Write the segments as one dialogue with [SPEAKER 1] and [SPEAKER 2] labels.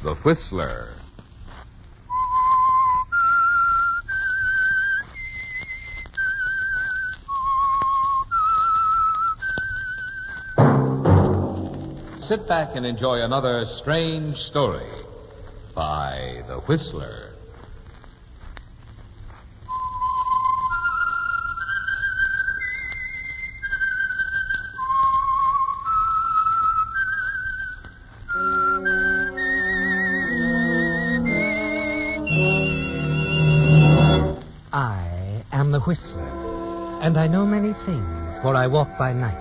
[SPEAKER 1] The Whistler. Sit back and enjoy another strange story by The Whistler.
[SPEAKER 2] I am the Whistler, and I know many things, for I walk by night.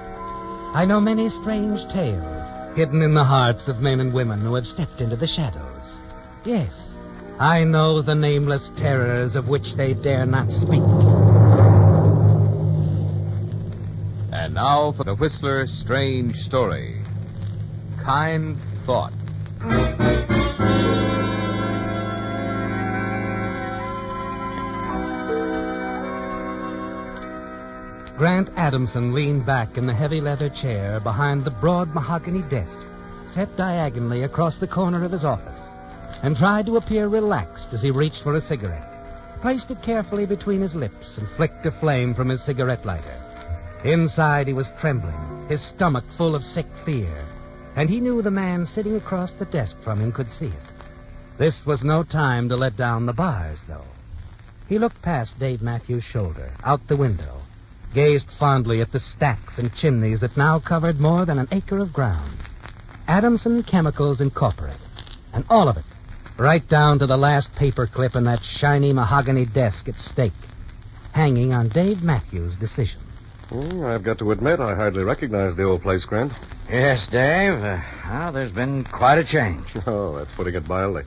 [SPEAKER 2] I know many strange tales hidden in the hearts of men and women who have stepped into the shadows. Yes, I know the nameless terrors of which they dare not speak.
[SPEAKER 1] And now for The Whistler's strange story. Kind Thought.
[SPEAKER 2] Grant Adamson leaned back in the heavy leather chair behind the broad mahogany desk, set diagonally across the corner of his office, and tried to appear relaxed as he reached for a cigarette, placed it carefully between his lips, and flicked a flame from his cigarette lighter. Inside he was trembling, his stomach full of sick fear, and he knew the man sitting across the desk from him could see it. This was no time to let down the bars, though. He looked past Dave Matthews' shoulder, out the window, gazed fondly at the stacks and chimneys that now covered more than an acre of ground. Adamson Chemicals Incorporated. And all of it, right down to the last paper clip in that shiny mahogany desk at stake, hanging on Dave Matthews' decision.
[SPEAKER 3] I've got to admit, I hardly recognize the old place, Grant.
[SPEAKER 4] Yes, Dave. There's been quite a change.
[SPEAKER 3] Oh, that's putting it mildly.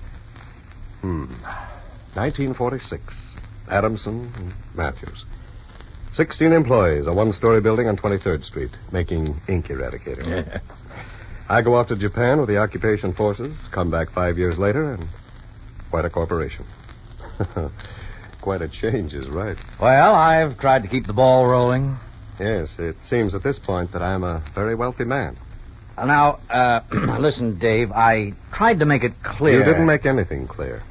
[SPEAKER 3] 1946. Adamson and Matthews. 16 employees, a one-story building on 23rd Street, making ink eradicator.
[SPEAKER 4] Yeah.
[SPEAKER 3] I go off to Japan with the occupation forces, come back 5 years later, and quite a corporation. Quite a change is right.
[SPEAKER 4] Well, I've tried to keep the ball rolling.
[SPEAKER 3] Yes, it seems at this point that I'm a very wealthy man.
[SPEAKER 4] Now, listen, Dave, I tried to make it clear.
[SPEAKER 3] You didn't make anything clear.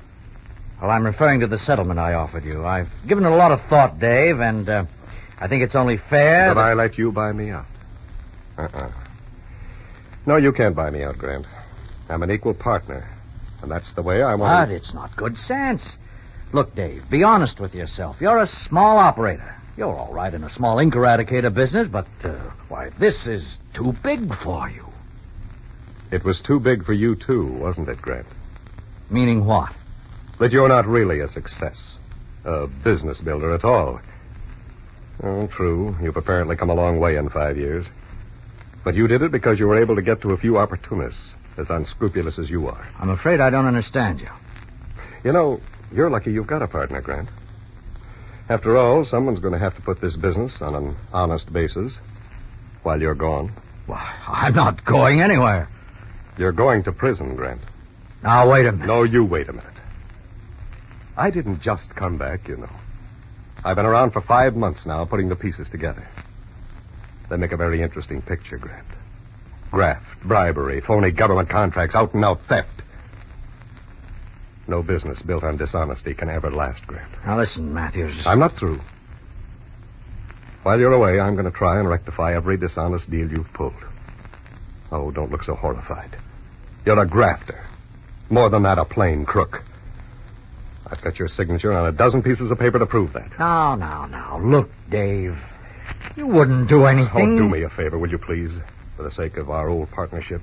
[SPEAKER 4] Well, I'm referring to the settlement I offered you. I've given it a lot of thought, Dave, and I think it's only fair
[SPEAKER 3] that I let you buy me out. No, you can't buy me out, Grant. I'm an equal partner, and that's the way I want
[SPEAKER 4] But it's not good sense. Look, Dave, be honest with yourself. You're a small operator. You're all right in a small ink eradicator business, but, why, this is too big for you.
[SPEAKER 3] It was too big for you, too, wasn't it, Grant?
[SPEAKER 4] Meaning what?
[SPEAKER 3] That you're not really a success. A business builder at all. Oh, true. You've apparently come a long way in 5 years. But you did it because you were able to get to a few opportunists, as unscrupulous as you are.
[SPEAKER 4] I'm afraid I don't understand you.
[SPEAKER 3] You know, you're lucky you've got a partner, Grant. After all, someone's going to have to put this business on an honest basis while you're gone.
[SPEAKER 4] Well, I'm not going anywhere.
[SPEAKER 3] You're going to prison, Grant.
[SPEAKER 4] Now, wait a minute.
[SPEAKER 3] No, you wait a minute. I didn't just come back, you know. I've been around for 5 months now, putting the pieces together. They make a very interesting picture, Grant. Graft, bribery, phony government contracts, out-and-out theft. No business built on dishonesty can ever last, Grant.
[SPEAKER 4] Now, listen, Matthews.
[SPEAKER 3] I'm not through. While you're away, I'm going to try and rectify every dishonest deal you've pulled. Oh, don't look so horrified. You're a grafter. More than that, a plain crook. I've got your signature on a dozen pieces of paper to prove that.
[SPEAKER 4] Now. Look, Dave. You wouldn't do anything.
[SPEAKER 3] Oh, do me a favor, will you please? For the sake of our old partnership.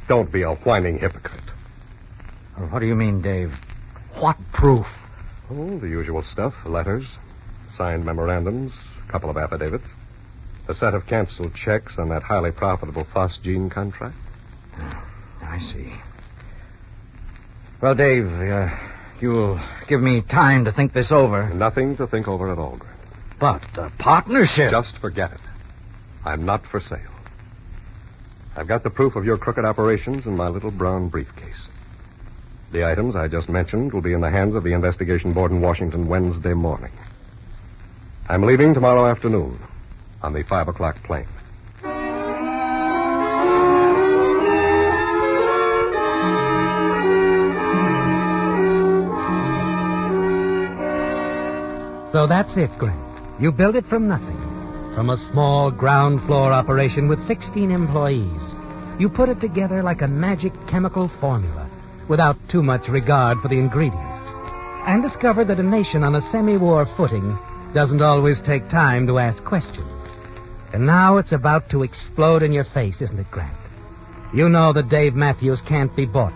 [SPEAKER 3] Don't be a whining hypocrite.
[SPEAKER 4] What do you mean, Dave? What proof?
[SPEAKER 3] Oh, the usual stuff. Letters, signed memorandums, a couple of affidavits, a set of canceled checks on that highly profitable phosgene contract.
[SPEAKER 4] I see. Well, Dave, you'll give me time to think this over.
[SPEAKER 3] Nothing to think over at all, Grant.
[SPEAKER 4] But the partnership...
[SPEAKER 3] Just forget it. I'm not for sale. I've got the proof of your crooked operations in my little brown briefcase. The items I just mentioned will be in the hands of the investigation board in Washington Wednesday morning. I'm leaving tomorrow afternoon on the 5 o'clock plane.
[SPEAKER 2] That's it, Grant. You built it from nothing. From a small ground floor operation with 16 employees. You put it together like a magic chemical formula, without too much regard for the ingredients. And discovered that a nation on a semi-war footing doesn't always take time to ask questions. And now it's about to explode in your face, isn't it, Grant? You know that Dave Matthews can't be bought.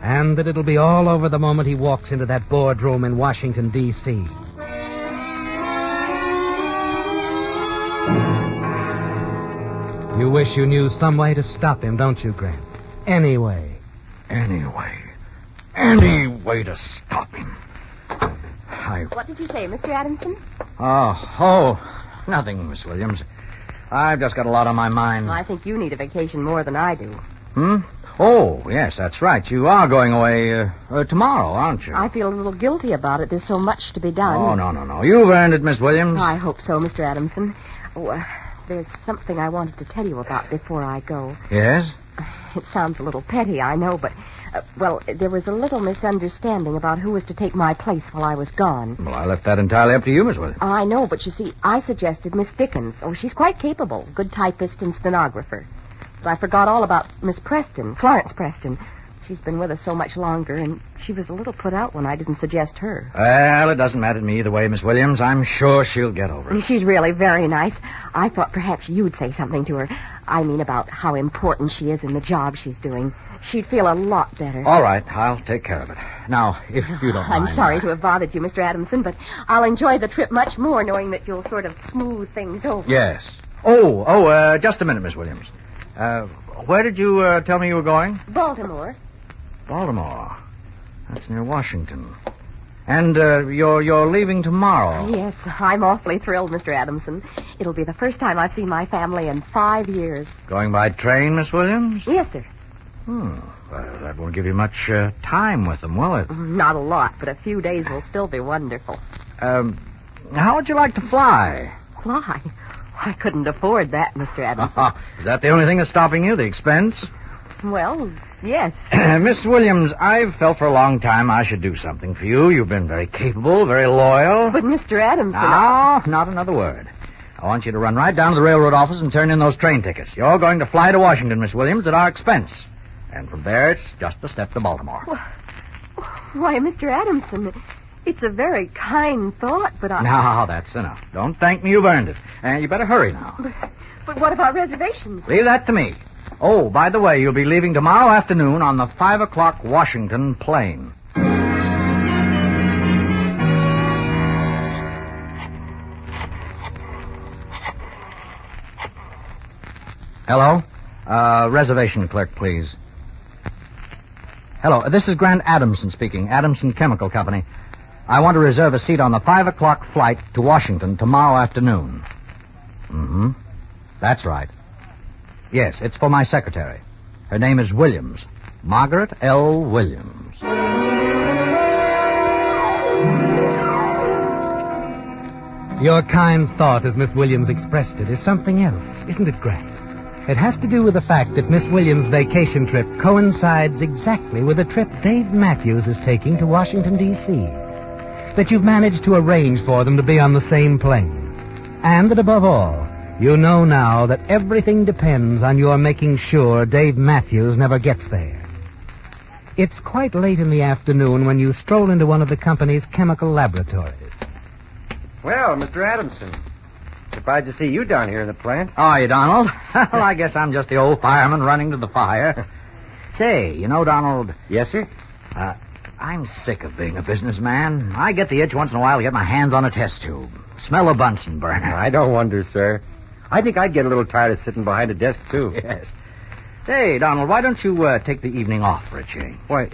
[SPEAKER 2] And that it'll be all over the moment he walks into that boardroom in Washington, D.C. You wish you knew some way to stop him, don't you, Grant? Any way
[SPEAKER 4] to stop him.
[SPEAKER 5] What did you say, Mr. Adamson?
[SPEAKER 4] Nothing, Miss Williams. I've just got a lot on my mind.
[SPEAKER 5] I think you need a vacation more than I do.
[SPEAKER 4] Oh, yes, that's right. You are going away tomorrow, aren't you?
[SPEAKER 5] I feel a little guilty about it. There's so much to be done.
[SPEAKER 4] Oh, no. You've earned it, Miss Williams.
[SPEAKER 5] I hope so, Mr. Adamson. There's something I wanted to tell you about before I go.
[SPEAKER 4] Yes?
[SPEAKER 5] It sounds a little petty, I know, but, there was a little misunderstanding about who was to take my place while I was gone.
[SPEAKER 4] Well, I left that entirely up to you, Miss Williams.
[SPEAKER 5] I know, but you see, I suggested Miss Dickens. Oh, she's quite capable. Good typist and stenographer. But I forgot all about Miss Preston, Florence Preston. She's been with us so much longer, and she was a little put out when I didn't suggest her.
[SPEAKER 4] Well, it doesn't matter to me either way, Miss Williams. I'm sure she'll get over it.
[SPEAKER 5] She's really very nice. I thought perhaps you'd say something to her. I mean, about how important she is in the job she's doing. She'd feel a lot better.
[SPEAKER 4] All right, I'll take care of it. Now, if you don't mind...
[SPEAKER 5] I'm sorry to have bothered you, Mr. Adamson, but I'll enjoy the trip much more knowing that you'll sort of smooth things over.
[SPEAKER 4] Yes. Just a minute, Miss Williams. Where did you tell me you were going?
[SPEAKER 5] Baltimore.
[SPEAKER 4] Baltimore. That's near Washington. And you're leaving tomorrow.
[SPEAKER 5] Yes, I'm awfully thrilled, Mr. Adamson. It'll be the first time I've seen my family in 5 years.
[SPEAKER 4] Going by train, Miss Williams?
[SPEAKER 5] Yes, sir.
[SPEAKER 4] Well, that won't give you much time with them, will it?
[SPEAKER 5] Not a lot, but a few days will still be wonderful.
[SPEAKER 4] How would you like to fly?
[SPEAKER 5] Fly? I couldn't afford that, Mr. Adamson.
[SPEAKER 4] Is that the only thing that's stopping you, the expense?
[SPEAKER 5] Well, yes.
[SPEAKER 4] Miss Williams, I've felt for a long time I should do something for you. You've been very capable, very loyal.
[SPEAKER 5] But, Mr. Adamson...
[SPEAKER 4] No, not another word. I want you to run right down to the railroad office and turn in those train tickets. You're going to fly to Washington, Miss Williams, at our expense. And from there, it's just a step to Baltimore.
[SPEAKER 5] Why, Mr. Adamson, it's a very kind thought, but I...
[SPEAKER 4] Now, that's enough. Don't thank me, you've earned it. And you better hurry now.
[SPEAKER 5] But what about reservations?
[SPEAKER 4] Leave that to me. Oh, by the way, you'll be leaving tomorrow afternoon on the 5 o'clock Washington plane. Hello? Reservation clerk, please. Hello, this is Grant Adamson speaking, Adamson Chemical Company. I want to reserve a seat on the 5 o'clock flight to Washington tomorrow afternoon. Mm-hmm. That's right. Yes, it's for my secretary. Her name is Williams. Margaret L. Williams.
[SPEAKER 2] Your kind thought, as Miss Williams expressed it, is something else, isn't it, Grant? It has to do with the fact that Miss Williams' vacation trip coincides exactly with the trip Dave Matthews is taking to Washington, D.C. That you've managed to arrange for them to be on the same plane. And that, above all, you know now that everything depends on your making sure Dave Matthews never gets there. It's quite late in the afternoon when you stroll into one of the company's chemical laboratories.
[SPEAKER 3] Well, Mr. Adamson, surprised to see you down here in the plant.
[SPEAKER 4] How are you, Donald? Well, I guess I'm just the old fireman running to the fire. Say, you know, Donald...
[SPEAKER 3] Yes, sir?
[SPEAKER 4] I'm sick of being a businessman. I get the itch once in a while to get my hands on a test tube. Smell a Bunsen burner.
[SPEAKER 3] I don't wonder, sir. I think I'd get a little tired of sitting behind a desk, too.
[SPEAKER 4] Yes. Hey, Donald, why don't you take the evening off for a change?
[SPEAKER 3] Why,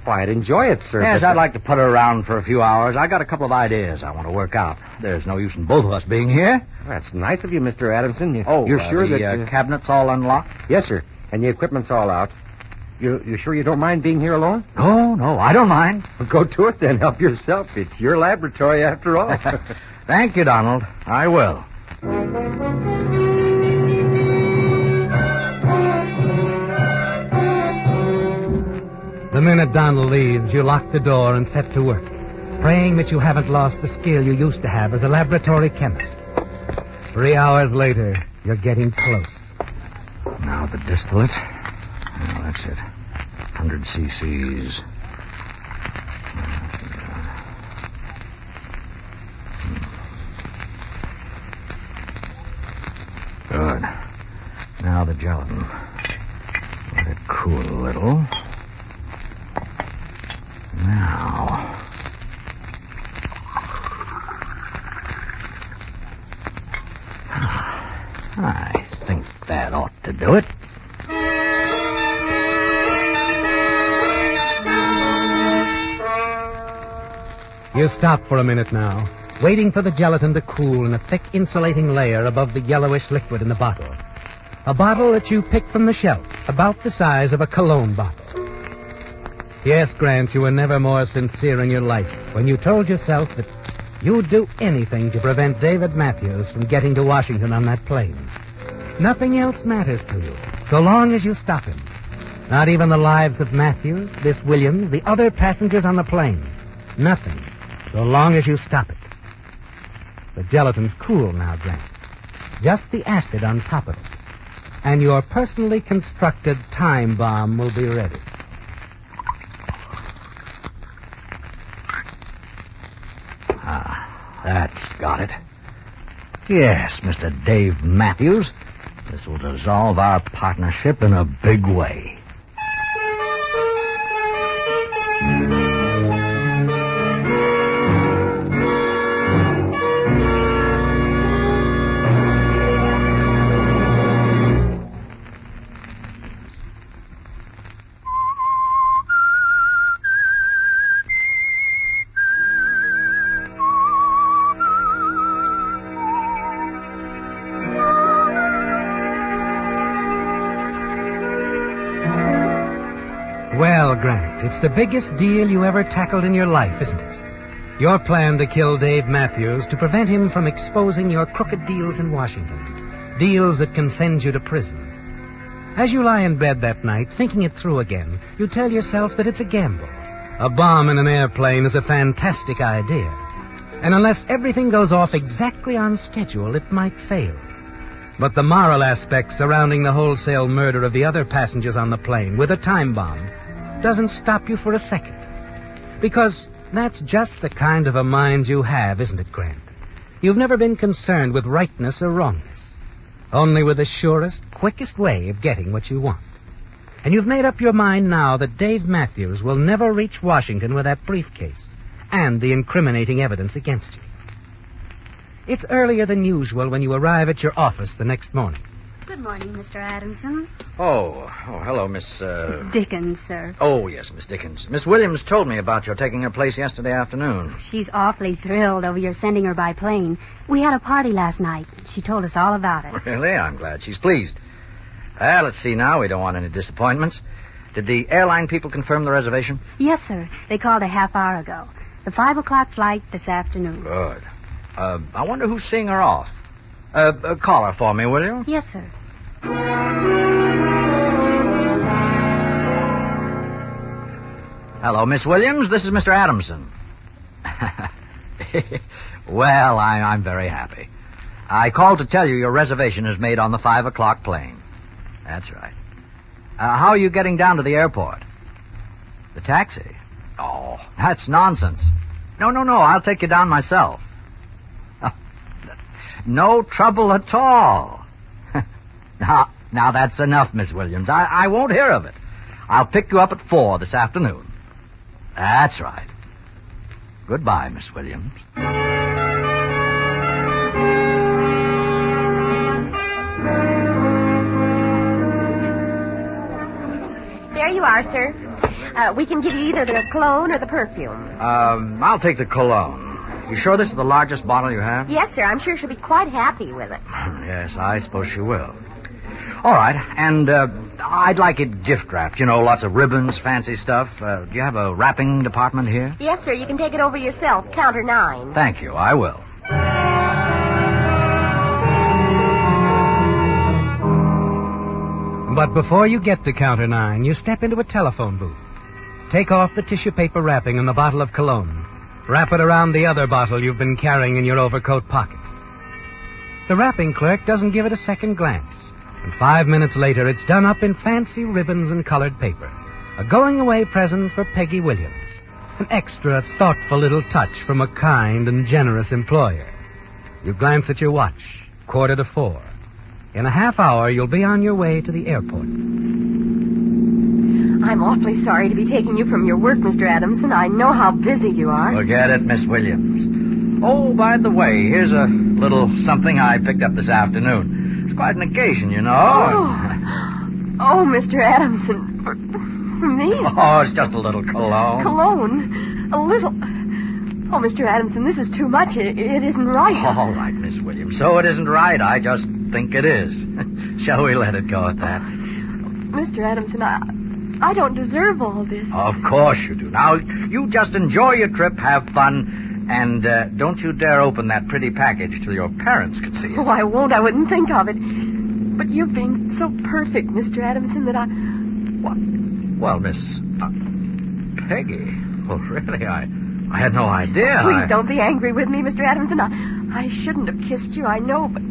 [SPEAKER 3] I'd enjoy it, sir.
[SPEAKER 4] Yes,
[SPEAKER 3] but...
[SPEAKER 4] I'd like to put her around for a few hours. I got a couple of ideas I want to work out. There's no use in both of us being here.
[SPEAKER 3] That's nice of you, Mr. Adamson.
[SPEAKER 4] You're
[SPEAKER 3] sure
[SPEAKER 4] the
[SPEAKER 3] that...
[SPEAKER 4] cabinet's all unlocked?
[SPEAKER 3] Yes, sir. And the equipment's all out. You sure you don't mind being here alone?
[SPEAKER 4] No, I don't mind.
[SPEAKER 3] Well, go to it then. Help yourself. It's your laboratory after all.
[SPEAKER 4] Thank you, Donald. I will.
[SPEAKER 2] The minute Donald leaves, you lock the door and set to work. praying that you haven't lost the skill you used to have as a laboratory chemist. 3 hours later, you're getting close.
[SPEAKER 4] Now the distillate. Oh, that's it. 100 cc's. Good. Now the gelatin. Let it cool a little. Now. I think that ought to do it.
[SPEAKER 2] You stop for a minute now, waiting for the gelatin to cool in a thick insulating layer above the yellowish liquid in the bottle. A bottle that you picked from the shelf, about the size of a cologne bottle. Yes, Grant, you were never more sincere in your life when you told yourself that you'd do anything to prevent David Matthews from getting to Washington on that plane. Nothing else matters to you, so long as you stop him. Not even the lives of Matthews, Miss Williams, the other passengers on the plane. Nothing, so long as you stop it. The gelatin's cool now, Grant. Just the acid on top of it. And your personally constructed time bomb will be ready.
[SPEAKER 4] That's got it. Yes, Mr. Dave Matthews. This will dissolve our partnership in a big way.
[SPEAKER 2] Well, Grant, it's the biggest deal you ever tackled in your life, isn't it? Your plan to kill Dave Matthews to prevent him from exposing your crooked deals in Washington. Deals that can send you to prison. As you lie in bed that night, thinking it through again, you tell yourself that it's a gamble. A bomb in an airplane is a fantastic idea. And unless everything goes off exactly on schedule, it might fail. But the moral aspect surrounding the wholesale murder of the other passengers on the plane with a time bomb doesn't stop you for a second. Because that's just the kind of a mind you have, isn't it, Grant? You've never been concerned with rightness or wrongness. Only with the surest, quickest way of getting what you want. And you've made up your mind now that Dave Matthews will never reach Washington with that briefcase and the incriminating evidence against you. It's earlier than usual when you arrive at your office the next morning.
[SPEAKER 6] Good morning, Mr. Adamson.
[SPEAKER 4] Oh, hello, Miss,
[SPEAKER 6] Dickens, sir.
[SPEAKER 4] Oh, yes, Miss Dickens. Miss Williams told me about your taking her place yesterday afternoon.
[SPEAKER 6] She's awfully thrilled over your sending her by plane. We had a party last night. She told us all about it.
[SPEAKER 4] Really? I'm glad she's pleased. Let's see now. We don't want any disappointments. Did the airline people confirm the reservation?
[SPEAKER 6] Yes, sir. They called a half hour ago. The 5 o'clock flight this afternoon.
[SPEAKER 4] Good. I wonder who's seeing her off. Call her for me, will you?
[SPEAKER 6] Yes, sir.
[SPEAKER 4] Hello, Miss Williams. This is Mr. Adamson. Well, I'm very happy. I called to tell you your reservation is made on the 5 o'clock plane. That's right. How are you getting down to the airport? The taxi? Oh, that's nonsense. No. I'll take you down myself. No trouble at all. Now that's enough, Miss Williams. I won't hear of it. I'll pick you up at 4 this afternoon. That's right. Goodbye, Miss Williams.
[SPEAKER 5] There you are, sir. We can give you either the cologne or the perfume.
[SPEAKER 4] I'll take the cologne. You sure this is the largest bottle you have?
[SPEAKER 5] Yes, sir. I'm sure she'll be quite happy with it.
[SPEAKER 4] Yes, I suppose she will. All right, and I'd like it gift wrapped. You know, lots of ribbons, fancy stuff. Do you have a wrapping department here?
[SPEAKER 5] Yes, sir. You can take it over yourself. Counter 9.
[SPEAKER 4] Thank you. I will.
[SPEAKER 2] But before you get to counter 9, you step into a telephone booth. Take off the tissue paper wrapping and the bottle of cologne. Wrap it around the other bottle you've been carrying in your overcoat pocket. The wrapping clerk doesn't give it a second glance. And 5 minutes later, it's done up in fancy ribbons and colored paper. A going-away present for Peggy Williams. An extra, thoughtful little touch from a kind and generous employer. You glance at your watch. 3:45. In a half hour, you'll be on your way to the airport.
[SPEAKER 5] I'm awfully sorry to be taking you from your work, Mr. Adamson. I know how busy you are.
[SPEAKER 4] Forget it, Miss Williams. Oh, by the way, here's a little something I picked up this afternoon. It's quite an occasion, you know.
[SPEAKER 5] Oh, Mr. Adamson. For me?
[SPEAKER 4] Oh, it's just a little cologne.
[SPEAKER 5] Cologne? A little... Oh, Mr. Adamson, this is too much. It isn't right.
[SPEAKER 4] All right, Miss Williams. So it isn't right. I just think it is. Shall we let it go at that?
[SPEAKER 5] Mr. Adamson, I don't deserve all this.
[SPEAKER 4] Of course you do. Now, you just enjoy your trip, have fun, and don't you dare open that pretty package till your parents can see it.
[SPEAKER 5] Oh, I won't. I wouldn't think of it. But you've been so perfect, Mr. Adamson, that I...
[SPEAKER 4] What? Well, Miss... Peggy. Well, really, I had no idea.
[SPEAKER 5] Please don't be angry with me, Mr. Adamson. I shouldn't have kissed you, I know, but...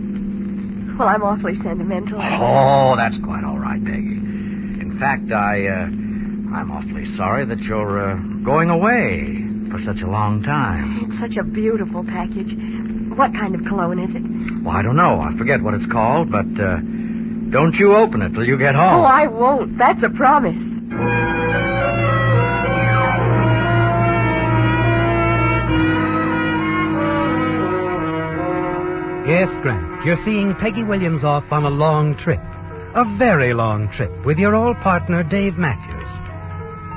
[SPEAKER 5] Well, I'm awfully sentimental.
[SPEAKER 4] Oh, that's quite all right, Peggy. In fact, I'm awfully sorry that you're going away for such a long time.
[SPEAKER 5] It's such a beautiful package. What kind of cologne is it?
[SPEAKER 4] Well, I don't know. I forget what it's called, but don't you open it till you get home.
[SPEAKER 5] Oh, I won't. That's a promise.
[SPEAKER 2] Yes, Grant, you're seeing Peggy Williams off on a long trip. A very long trip with your old partner, Dave Matthews.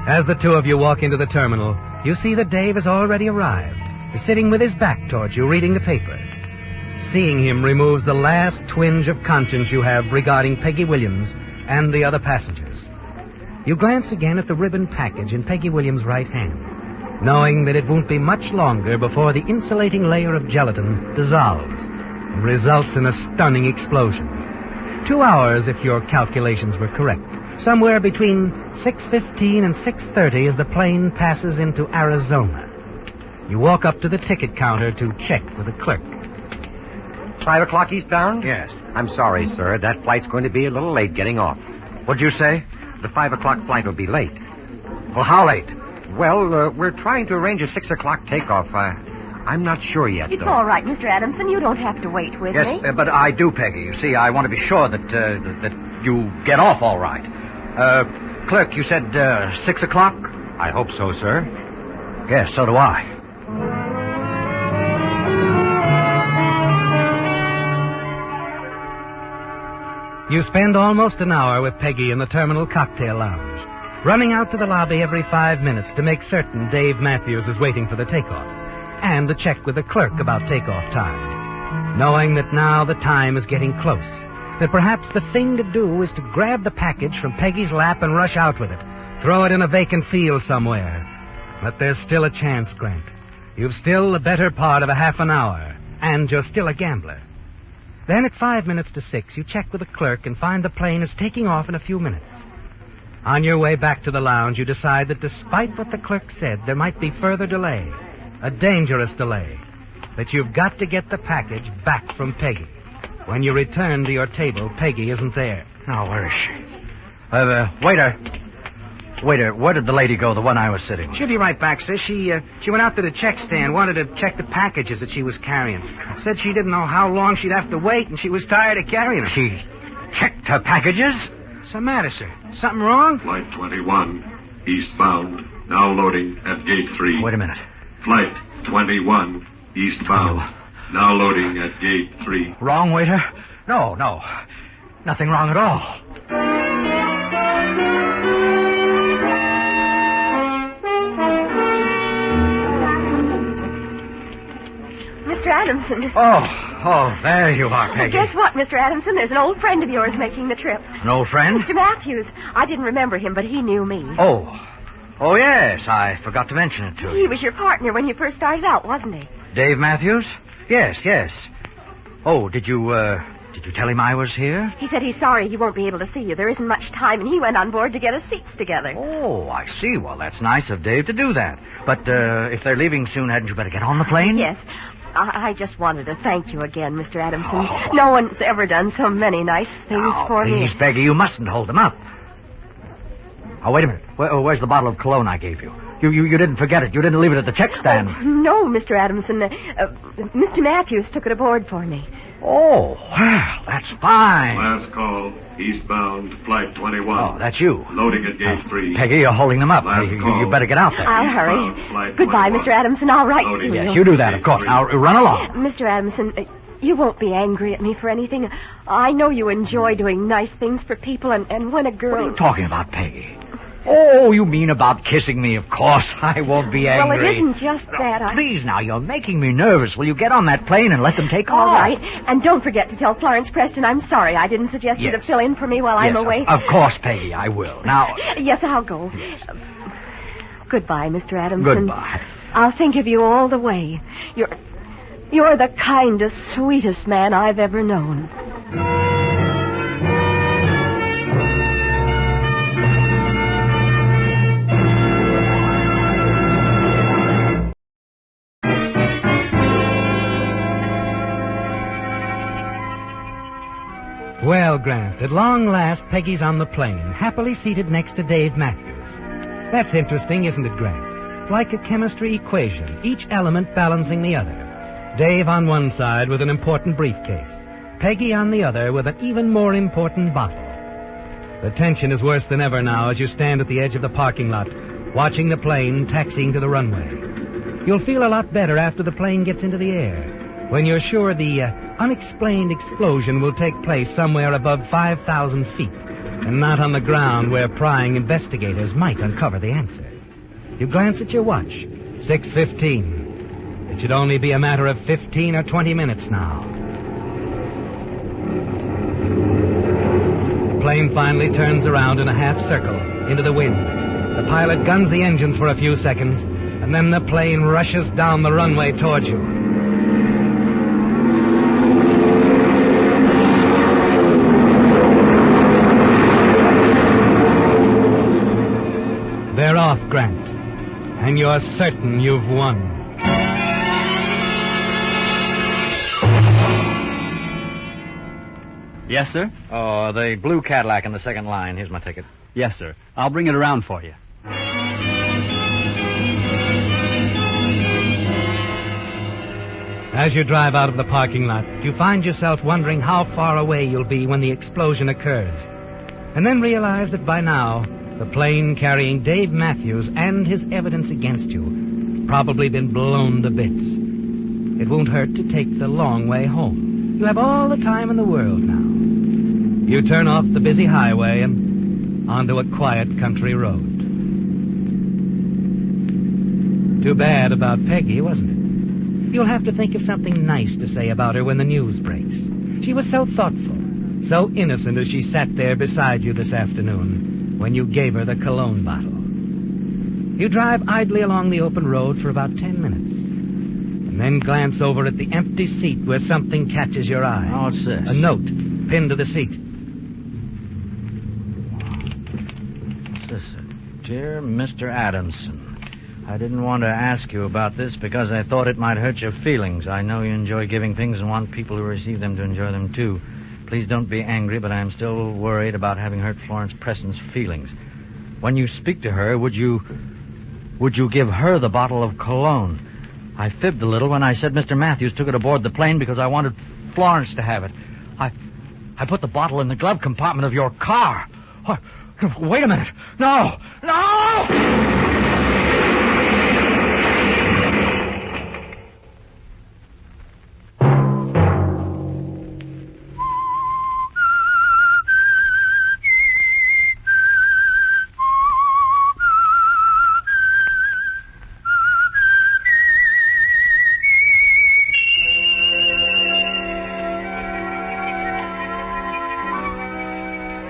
[SPEAKER 2] As the two of you walk into the terminal, you see that Dave has already arrived, sitting with his back towards you, reading the paper. Seeing him removes the last twinge of conscience you have regarding Peggy Williams and the other passengers. You glance again at the ribbon package in Peggy Williams' right hand, knowing that it won't be much longer before the insulating layer of gelatin dissolves and results in a stunning explosion. 2 hours, if your calculations were correct. Somewhere between 6:15 and 6:30 as the plane passes into Arizona. You walk up to the ticket counter to check with the clerk.
[SPEAKER 7] 5 o'clock eastbound?
[SPEAKER 4] Yes.
[SPEAKER 7] I'm sorry, sir. That flight's going to be a little late getting off.
[SPEAKER 4] What'd you say?
[SPEAKER 7] The 5 o'clock flight will be late.
[SPEAKER 4] Well, how late?
[SPEAKER 7] Well, we're trying to arrange a 6 o'clock takeoff. I'm not sure yet,
[SPEAKER 5] It's
[SPEAKER 7] though.
[SPEAKER 5] all right, Mr. Adamson. You don't have to wait with
[SPEAKER 4] Yes,
[SPEAKER 5] me.
[SPEAKER 4] but I do, Peggy. You see, I want to be sure that you get off all right. Clerk, you said 6 o'clock?
[SPEAKER 7] I hope so, sir.
[SPEAKER 4] Yes, so do I.
[SPEAKER 2] You spend almost an hour with Peggy in the terminal cocktail lounge, running out to the lobby every 5 minutes to make certain Dave Matthews is waiting for the takeoff, and to check with the clerk about takeoff time, knowing that now the time is getting close, that perhaps the thing to do is to grab the package from Peggy's lap and rush out with it, throw it in a vacant field somewhere. But there's still a chance, Grant. You've still the better part of a half an hour, and you're still a gambler. Then at 5 minutes to 6, you check with the clerk and find the plane is taking off in a few minutes. On your way back to the lounge, you decide that despite what the clerk said, there might be further delay, a dangerous delay, that you've got to get the package back from Peggy. When you return to your table, Peggy isn't there.
[SPEAKER 4] Now, where is she? Waiter, where did the lady go, the one I was sitting with?
[SPEAKER 8] She'll be right back, sir. She went out to the check stand, wanted to check the packages that she was carrying. Said she didn't know how long she'd have to wait, and she was tired of carrying them.
[SPEAKER 4] She checked her packages?
[SPEAKER 8] What's the matter, sir? Something wrong?
[SPEAKER 9] Flight 21, eastbound, now loading at gate 3.
[SPEAKER 4] Wait a minute.
[SPEAKER 9] Flight 21, eastbound, now loading at gate 3.
[SPEAKER 4] Wrong, waiter? No. Nothing wrong at all.
[SPEAKER 5] Mr. Adamson.
[SPEAKER 4] Oh, there you are, Peggy.
[SPEAKER 5] Guess what, Mr. Adamson? There's an old friend of yours making the trip.
[SPEAKER 4] An old friend?
[SPEAKER 5] Mr. Matthews. I didn't remember him, but he knew me.
[SPEAKER 4] Oh, yes. I forgot to mention it to you.
[SPEAKER 5] He was your partner when you first started out, wasn't he?
[SPEAKER 4] Dave Matthews? Yes. Oh, did you Did you tell him I was here?
[SPEAKER 5] He said he's sorry he won't be able to see you. There isn't much time, and he went on board to get us seats together.
[SPEAKER 4] Oh, I see. Well, that's nice of Dave to do that. But if they're leaving soon, hadn't you better get on the plane?
[SPEAKER 5] Yes. I just wanted to thank you again, Mr. Adamson. No one's ever done so many nice things for me.
[SPEAKER 4] Please, Peggy, you mustn't hold them up. Oh, wait a minute. Where's the bottle of cologne I gave you? You didn't forget it. You didn't leave it at the check stand.
[SPEAKER 5] Oh, no, Mr. Adamson. Mr. Matthews took it aboard for me.
[SPEAKER 4] Oh, well, that's fine.
[SPEAKER 9] Last call, eastbound, flight 21.
[SPEAKER 4] Oh, that's you.
[SPEAKER 9] Loading at gate 3.
[SPEAKER 4] Peggy, you're holding them up.
[SPEAKER 9] Last
[SPEAKER 4] You
[SPEAKER 9] call.
[SPEAKER 4] better get out there.
[SPEAKER 5] I'll hurry. Goodbye,
[SPEAKER 9] 21.
[SPEAKER 5] Mr. Adamson. I'll write to you.
[SPEAKER 4] Yes, you do that, of course. Now, run along.
[SPEAKER 5] Mr. Adamson, you won't be angry at me for anything. I know you enjoy doing nice things for people, and when a girl...
[SPEAKER 4] What are you talking about, Peggy? Oh, you mean about kissing me, of course. I won't be angry.
[SPEAKER 5] Well, it isn't just that.
[SPEAKER 4] Please, now, you're making me nervous. Will you get on that plane and let them take off?
[SPEAKER 5] All right. And don't forget to tell Florence Preston I'm sorry I didn't suggest you to fill in for me while I'm away.
[SPEAKER 4] Of course, Peggy, I will. Now...
[SPEAKER 5] Yes, I'll go. Goodbye, Mr. Adamson.
[SPEAKER 4] Goodbye.
[SPEAKER 5] I'll think of you all the way. You're the kindest, sweetest man I've ever known.
[SPEAKER 2] Well, Grant, at long last, Peggy's on the plane, happily seated next to Dave Matthews. That's interesting, isn't it, Grant? Like a chemistry equation, each element balancing the other. Dave on one side with an important briefcase. Peggy on the other with an even more important bottle. The tension is worse than ever now as you stand at the edge of the parking lot, watching the plane taxiing to the runway. You'll feel a lot better after the plane gets into the air, when you're sure the unexplained explosion will take place somewhere above 5,000 feet, and not on the ground where prying investigators might uncover the answer. You glance at your watch. 6:15. It should only be a matter of 15 or 20 minutes now. The plane finally turns around in a half circle into the wind. The pilot guns the engines for a few seconds, and then the plane rushes down the runway towards you. They're off, Grant, and you're certain you've won.
[SPEAKER 10] Yes, sir?
[SPEAKER 4] Oh, the blue Cadillac in the second line. Here's my ticket.
[SPEAKER 10] Yes, sir. I'll bring it around for you.
[SPEAKER 2] As you drive out of the parking lot, you find yourself wondering how far away you'll be when the explosion occurs. And then realize that by now, the plane carrying Dave Matthews and his evidence against you probably been blown to bits. It won't hurt to take the long way home. You have all the time in the world now. You turn off the busy highway and onto a quiet country road. Too bad about Peggy, wasn't it? You'll have to think of something nice to say about her when the news breaks. She was so thoughtful, so innocent as she sat there beside you this afternoon when you gave her the cologne bottle. You drive idly along the open road for about 10 minutes, and then glance over at the empty seat where something catches your eye.
[SPEAKER 4] Oh, what's this?
[SPEAKER 2] A note pinned to the seat.
[SPEAKER 4] What's this? Dear Mr. Adamson, I didn't want to ask you about this because I thought it might hurt your feelings. I know you enjoy giving things and want people who receive them to enjoy them, too. Please don't be angry, but I am still worried about having hurt Florence Preston's feelings. When you speak to her, would you give her the bottle of cologne? I fibbed a little when I said Mr. Matthews took it aboard the plane because I wanted Florence to have it. I put the bottle in the glove compartment of your car. Oh, wait a minute. No! No!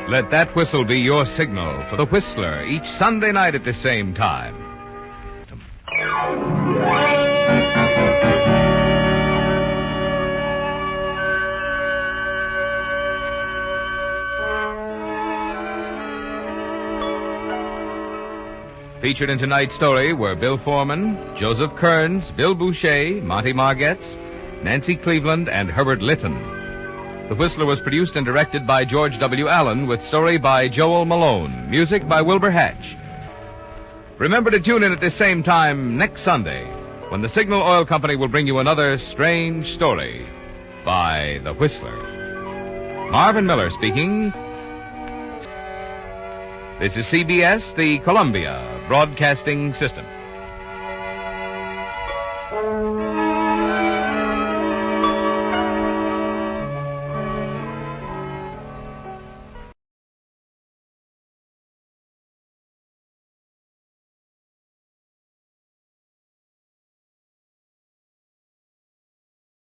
[SPEAKER 1] Let that whistle be your signal for the Whistler each Sunday night at the same time. Featured in tonight's story were Bill Foreman, Joseph Kearns, Bill Boucher, Monty Margetts, Nancy Cleveland, and Herbert Litton. The Whistler was produced and directed by George W. Allen, with story by Joel Malone, music by Wilbur Hatch. Remember to tune in at this same time next Sunday, when the Signal Oil Company will bring you another strange story by the Whistler. Marvin Miller speaking. This is CBS, the Columbia Broadcasting System.